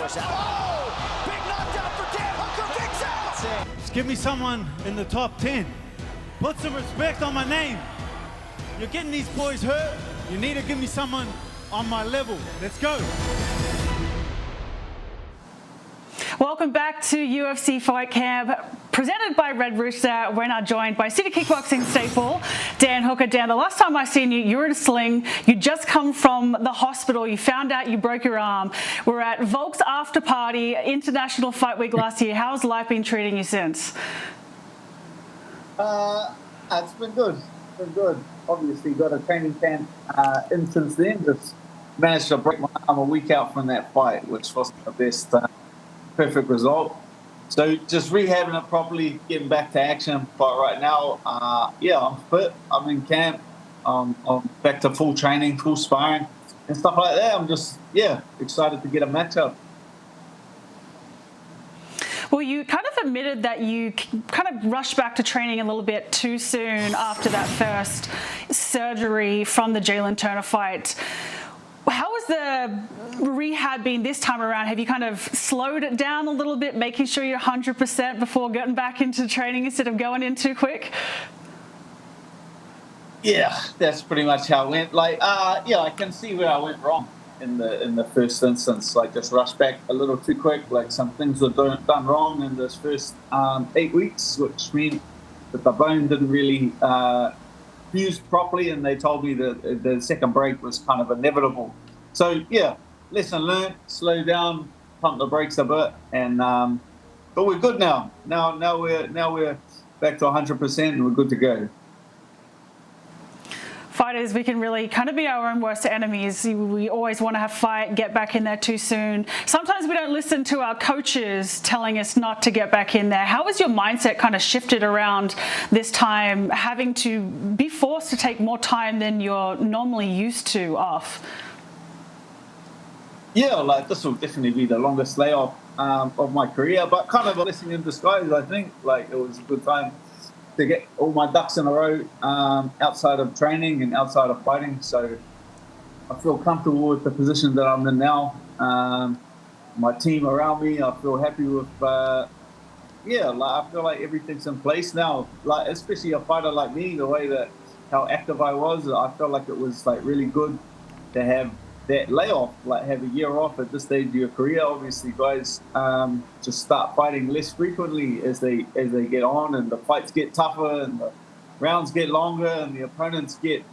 push out. Oh! Big knockdown for Dan Hooker. Big out. Just give me someone in the top 10. Put some respect on my name. You're getting these boys hurt. You need to give me someone on my level. Let's go. Welcome back to UFC Fight Camp, presented by Red Rooster. We're now joined by City Kickboxing staple, Dan Hooker. Dan, the last time I seen you, you were in a sling. You just come from the hospital. You found out you broke your arm. We're at Volk's after party, International Fight Week last year. How's life been treating you since? It's been good. It's been good. Obviously, got a training camp in since then. Just managed to break my arm a week out from that fight, which wasn't the best. Perfect result. So just rehabbing it properly, getting back to action. But right now, I'm fit. I'm in camp. I'm back to full training, full sparring, and stuff like that. I'm just, excited to get a matchup. Well, you kind of admitted that you kind of rushed back to training a little bit too soon after that first surgery from the Jalin Turner fight. How has the rehab been this time around? Have you kind of slowed it down a little bit, making sure you're 100% before getting back into training instead of going in too quick? Yeah, that's pretty much how it went. I can see where I went wrong in the first instance. Like, just rushed back a little too quick. Like, some things were done wrong in this first 8 weeks, which meant that the bone didn't really fused properly, and they told me that the second break was kind of inevitable. So lesson learned, slow down, pump the brakes a bit, and but we're good now. Now we're back to 100% and we're good to go. Fighters, we can really kind of be our own worst enemies. We always want to have fight, get back in there too soon. Sometimes we don't listen to our coaches telling us not to get back in there. How has your mindset kind of shifted around this time, having to be forced to take more time than you're normally used to off? Yeah, this will definitely be the longest layoff of my career, but kind of a blessing in disguise, I think. It was a good time to get all my ducks in a row outside of training and outside of fighting. So I feel comfortable with the position that I'm in now. My team around me, I feel happy with. I feel like everything's in place now. Especially a fighter like me, the way that how active I was, I felt like it was really good to have that layoff, have a year off at this stage of your career. Obviously, guys just start fighting less frequently as they get on, and the fights get tougher, and the rounds get longer, and the opponents get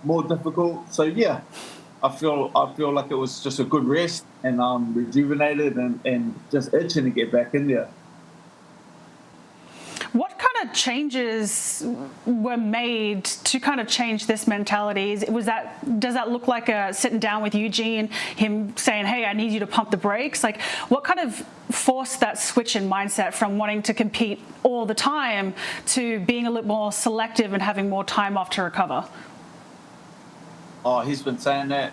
more difficult. So I feel like it was just a good rest, and I'm rejuvenated and just itching to get back in there. What kind of changes were made to kind of change this mentality? Does that look like sitting down with Eugene, him saying, "Hey, I need you to pump the brakes"? What kind of forced that switch in mindset from wanting to compete all the time to being a little more selective and having more time off to recover? Oh, he's been saying that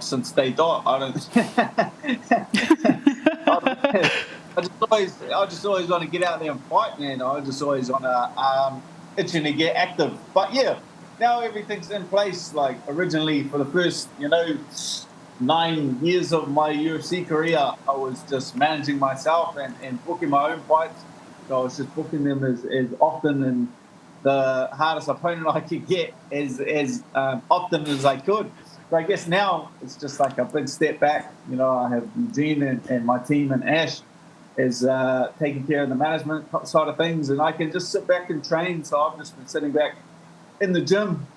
since day dot. I just always want to get out there and fight, man. I just always want to itching to get active. But now everything's in place. Originally, for the first 9 years of my UFC career, I was just managing myself and booking my own fights. So I was just booking them as often and the hardest opponent I could get as often as I could. So I guess now it's just a big step back. I have Eugene and my team and Ash is taking care of the management side of things, and I can just sit back and train. So I've just been sitting back in the gym,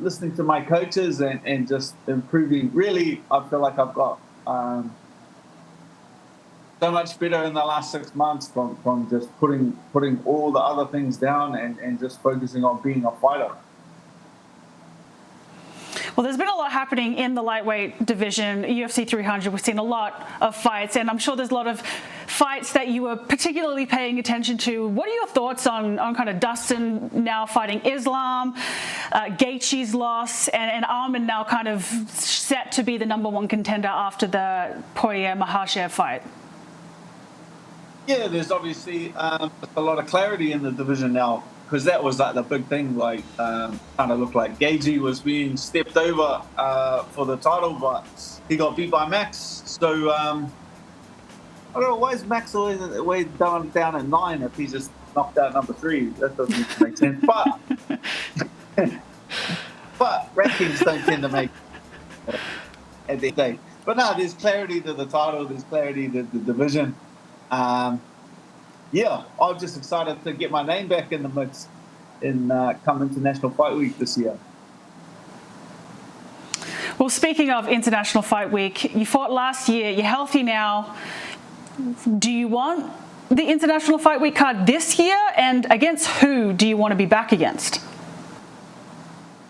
listening to my coaches and just improving. Really, I feel like I've got so much better in the last 6 months from just putting all the other things down and just focusing on being a fighter. Well, there's been a lot happening in the lightweight division, UFC 300. We've seen a lot of fights, and I'm sure there's a lot of fights that you were particularly paying attention to. What are your thoughts on kind of Dustin now fighting Islam, Gaethje's loss, and Arman now kind of set to be the number one contender after the Poirier-Makhachev fight? Yeah, there's obviously a lot of clarity in the division now. because that was like the big thing. Like, kind of looked like Gagey was being stepped over for the title, but he got beat by Max. So I don't know, why is Max always down at 9 if he just knocked out number 3? That doesn't make sense. But but rankings don't tend to make at the day. But no, there's clarity to the title. There's clarity to the division. Yeah, I'm just excited to get my name back in the mix in come International Fight Week this year. Well, speaking of International Fight Week, you fought last year. You're healthy now. Do you want the International Fight Week card this year? And against who do you want to be back against?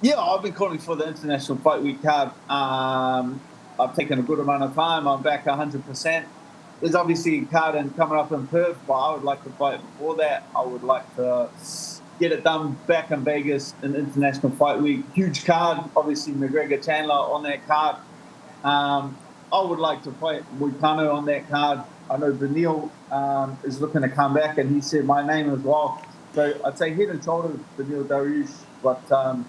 Yeah, I've been calling for the International Fight Week card. I've taken a good amount of time. I'm back 100%. There's obviously a card coming up in Perth, but I would like to fight before that. I would like to get it done back in Vegas in International Fight Week. Huge card, obviously McGregor Chandler on that card. I would like to fight Moicano on that card. I know Benil is looking to come back, and he said my name as well. So I'd say head and shoulders Benil Dariush, but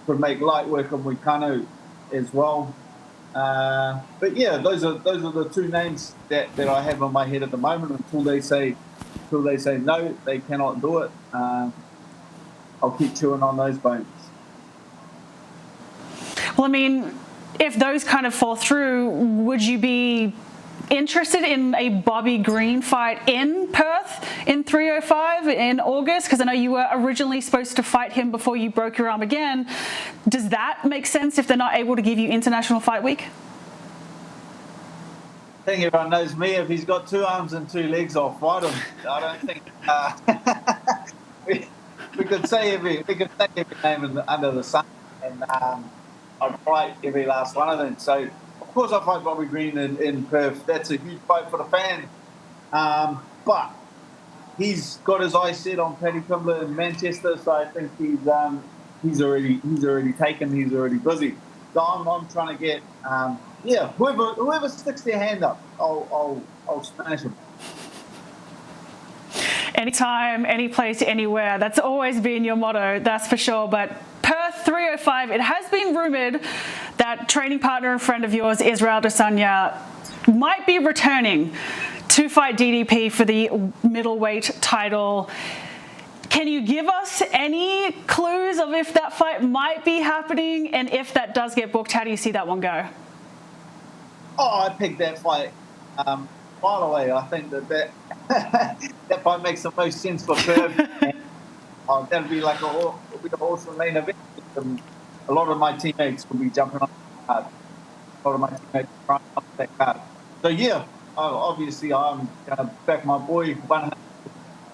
could make light work on Moicano as well. But yeah, those are the two names that I have on my head at the moment. Until they say no, they cannot do it. I'll keep chewing on those bones. Well, I mean, if those kind of fall through, would you be interested in a Bobby Green fight in Perth in 305 in August? Because I know you were originally supposed to fight him before you broke your arm again. Does that make sense if they're not able to give you International Fight Week? I think everyone knows me. If he's got 2 arms and 2 legs, I'll fight him. I don't think we could say every name under the sun, and I'd fight every last one of them. So of course I fight Bobby Green in Perth. That's a huge fight for the fan. But he's got his eyes set on Paddy Pimblett in Manchester, so I think he's already taken. He's already busy. So I'm trying to get whoever sticks their hand up, I'll smash him. Anytime, any place, anywhere. That's always been your motto, that's for sure. But Perth 305, it has been rumoured that training partner and friend of yours, Israel Adesanya, might be returning to fight DDP for the middleweight title. Can you give us any clues of if that fight might be happening? And if that does get booked, how do you see that one go? Oh, I picked that fight mile away. I think that fight makes the most sense for Perth. That'll be like an awesome main event. A lot of my teammates will be jumping on the card. A lot of my teammates are trying up that card. So yeah, obviously I'm going to back my boy 100.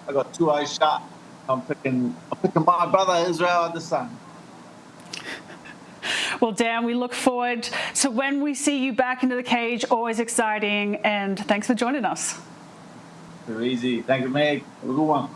I got 2 eyes shut. I'm picking my brother Israel Adesanya. Well, Dan, we look forward to when we see you back into the cage. Always exciting, and thanks for joining us. Too easy. Thank you, Meg. Have a good one.